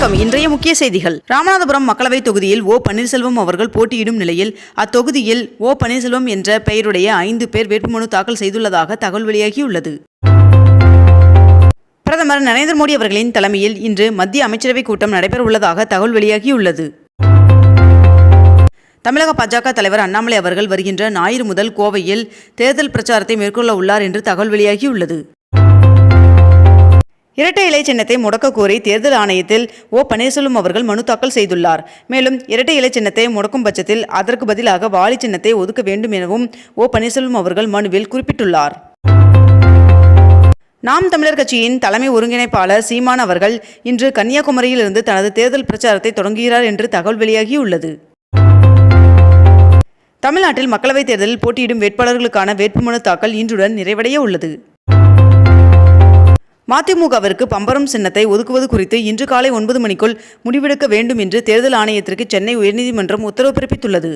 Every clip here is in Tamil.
வணக்கம். இன்றைய முக்கிய செய்திகள். ராமநாதபுரம் மக்களவை தொகுதியில் ஓ பன்னீர்செல்வம் அவர்கள் போட்டியிடும் நிலையில் அத்தொகுதியில் ஓ பன்னீர்செல்வம் என்ற பெயருடைய 5 பேர் வேட்புமனு தாக்கல் செய்துள்ளதாக தகவல் வெளியாகியுள்ளது. பிரதமர் நரேந்திர மோடி அவர்களின் தலைமையில் இன்று மத்திய அமைச்சரவை கூட்டம் நடைபெறவுள்ளதாக தகவல் வெளியாகியுள்ளது. தமிழக பாஜக தலைவர் அண்ணாமலை அவர்கள் வருகின்ற ஞாயிறு முதல் கோவையில் தேர்தல் பிரச்சாரத்தை மேற்கொள்ள உள்ளார் என்று தகவல் வெளியாகியுள்ளது. இரட்டை இலை சின்னத்தை முடக்க கோரி தேர்தல் ஆணையத்தில் ஓ பன்னீர்செல்வம் அவர்கள் மனு தாக்கல் செய்துள்ளார். மேலும் இரட்டை இலை சின்னத்தை முடக்கும் பட்சத்தில் அதற்கு பதிலாக வாலி சின்னத்தை ஒதுக்க வேண்டும் எனவும் ஓ பன்னீர்செல்வம் அவர்கள் மனுவில் குறிப்பிட்டுள்ளார். நாம் தமிழர் கட்சியின் தலைமை ஒருங்கிணைப்பாளர் சீமான் அவர்கள் இன்று கன்னியாகுமரியில் இருந்து தனது தேர்தல் பிரச்சாரத்தை தொடங்குகிறார் என்று தகவல் வெளியாகியுள்ளது. தமிழ்நாட்டில் மக்களவைத் தேர்தலில் போட்டியிடும் வேட்பாளர்களுக்கான வேட்புமனு தாக்கல் இன்றுடன் நிறைவடைய உள்ளது. மதிமுகவிற்கு பம்பரம் சின்னத்தை ஒதுக்குவது குறித்து இன்று காலை 9 மணிக்குள் முடிவெடுக்க வேண்டும் என்று தேர்தல் ஆணையத்திற்கு சென்னை உயர்நீதிமன்றம் உத்தரவு பிறப்பித்துள்ளது.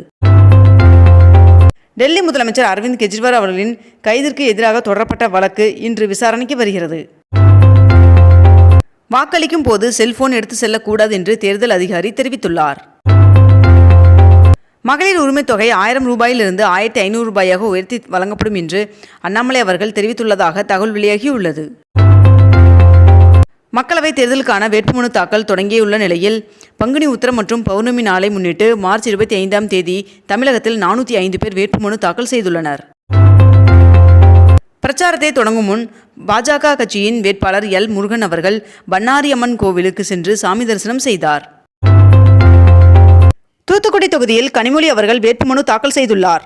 டெல்லி முதலமைச்சர் அரவிந்த் கெஜ்ரிவால் அவர்களின் கைதிற்கு எதிராக தொடரப்பட்ட வழக்கு இன்று விசாரணைக்கு வருகிறது. வாக்களிக்கும் போது செல்போன் எடுத்து செல்லக்கூடாது என்று தேர்தல் அதிகாரி தெரிவித்துள்ளார். மகளிர் உரிமைத் தொகை 1000 ரூபாயிலிருந்து 1500 ரூபாயாக உயர்த்தி வழங்கப்படும் என்று அண்ணாமலை அவர்கள் தெரிவித்துள்ளதாக தகவல் வெளியாகியுள்ளது. மக்களவைத் தேர்தலுக்கான வேட்புமனு தாக்கல் தொடங்கியுள்ள நிலையில் பங்குனி உத்திரம் மற்றும் பௌர்ணமி நாளை முன்னிட்டு மார்ச் 25ஆம் தேதி தமிழகத்தில் 405 பேர் வேட்புமனு தாக்கல் செய்துள்ளனர். பிரச்சாரத்தை தொடங்கும் முன் பாஜக கட்சியின் வேட்பாளர் எல் முருகன் அவர்கள் பண்ணாரி அம்மன் கோவிலுக்கு சென்று சாமி தரிசனம் செய்தார். தூத்துக்குடி தொகுதியில் கனிமொழி அவர்கள் வேட்புமனு தாக்கல் செய்துள்ளார்.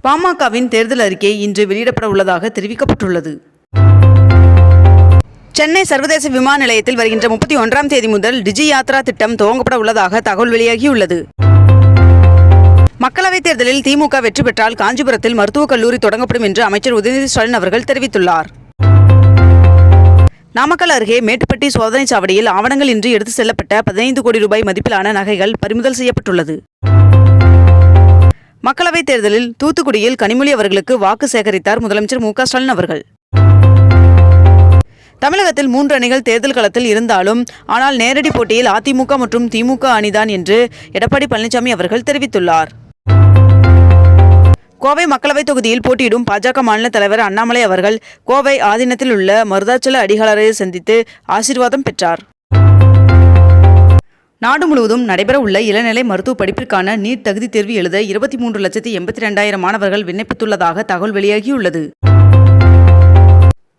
பாமகவின் தேர்தல் அறிக்கை இன்று வெளியிடப்பட உள்ளதாக தெரிவிக்கப்பட்டுள்ளது. சென்னை சர்வதேச விமான நிலையத்தில் வருகின்ற 31ஆம் தேதி முதல் டிஜி யாத்ரா திட்டம் துவங்கப்பட உள்ளதாக தகவல் வெளியாகியுள்ளது. மக்களவைத் தேர்தலில் திமுக வெற்றி பெற்றால் காஞ்சிபுரத்தில் மருத்துவக் கல்லூரி தொடங்கப்படும் என்று அமைச்சர் உதயநிதி ஸ்டாலின் அவர்கள் தெரிவித்துள்ளார். நாமக்கல் அருகே மேட்டுப்பட்டி சோதனை சாவடியில் ஆவணங்கள் இன்றி எடுத்து செல்லப்பட்ட 15 கோடி ரூபாய் மதிப்பிலான நகைகள் பறிமுதல் செய்யப்பட்டுள்ளது. மக்களவைத் தேர்தலில் தூத்துக்குடியில் கனிமொழி அவர்களுக்கு வாக்கு சேகரித்தார் முதலமைச்சர் மு.க. ஸ்டாலின் அவர்கள். தமிழகத்தில் 3 அணிகள் தேர்தல் களத்தில் இருந்தாலும் ஆனால் நேரடி போட்டியில் அதிமுக மற்றும் திமுக அணிதான் என்று எடப்பாடி பழனிசாமி அவர்கள் தெரிவித்துள்ளார். கோவை மக்களவைத் தொகுதியில் போட்டியிடும் பாஜக மாநில தலைவர் அண்ணாமலை அவர்கள் கோவை ஆதீனத்தில் உள்ள மருதாச்சல அடிகளாரை சந்தித்து ஆசீர்வாதம் பெற்றார். நாடு முழுவதும் நடைபெற உள்ள இளநிலை மருத்துவ படிப்பிற்கான நீட் தகுதி தேர்வு எழுத 23,82,000 மாணவர்கள் விண்ணப்பித்துள்ளதாக தகவல் வெளியாகியுள்ளது.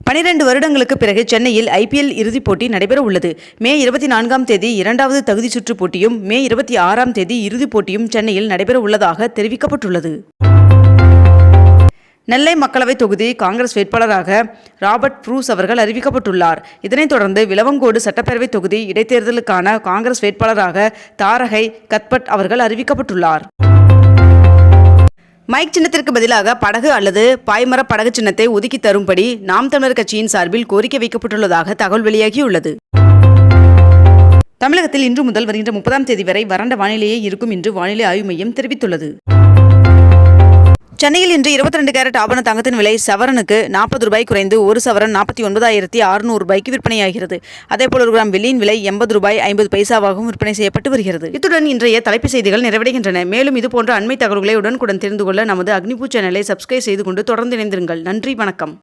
12 வருடங்களுக்கு பிறகு சென்னையில் IPL இறுதிப் போட்டி நடைபெற உள்ளது. மே 24ஆம் தேதி 2வது தகுதி சுற்று போட்டியும் மே 26ஆம் தேதி இறுதிப் போட்டியும் சென்னையில் நடைபெற உள்ளதாக தெரிவிக்கப்பட்டுள்ளது. நெல்லை மக்களவைத் தொகுதி காங்கிரஸ் வேட்பாளராக ராபர்ட் ப்ரூஸ் அவர்கள் அறிவிக்கப்பட்டுள்ளார். இதனைத் தொடர்ந்து விளவங்கோடு சட்டப்பேரவைத் தொகுதி இடைத்தேர்தலுக்கான காங்கிரஸ் வேட்பாளராக தாரகை கத்பட் அவர்கள் அறிவிக்கப்பட்டுள்ளார். மைக் சின்னத்திற்கு பதிலாக படகு அல்லது பாய்மர படகு சின்னத்தை ஒதுக்கி தரும்படி நாம் தமிழர் கட்சியின் சார்பில் கோரிக்கை வைக்கப்பட்டுள்ளதாக தகவல் வெளியாகியுள்ளது. தமிழகத்தில் இன்று முதல் வருகின்ற 30ஆம் தேதி வரை வறண்ட வானிலையே இருக்கும் என்று வானிலை ஆய்வு மையம் தெரிவித்துள்ளது. சென்னையில் இன்று 22 கேரட் ஆபண தங்கத்தின் விலை சவரனுக்கு 40 ரூபாய் குறைந்து 1 சவரன் 49,600 ரூபாய்க்கு விற்பனையாகிறது. அதேபோல் 1 கிராம் வெள்ளியின் விலை 80 ரூபாய் 50 பைசாவாகவும் விற்பனை செய்யப்பட்டு வருகிறது. இத்துடன் இன்றைய தலைப்புச் செய்திகள் நிறைவடைகின்றன. மேலும் இதுபோன்ற அண்மை தகவல்களை உடனுக்குடன் தெரிந்து கொள்ள நமது அக்னிபூ சேனலை சப்ஸ்கிரைப் செய்து கொண்டு தொடர்ந்து இணைந்திருங்கள். நன்றி, வணக்கம்.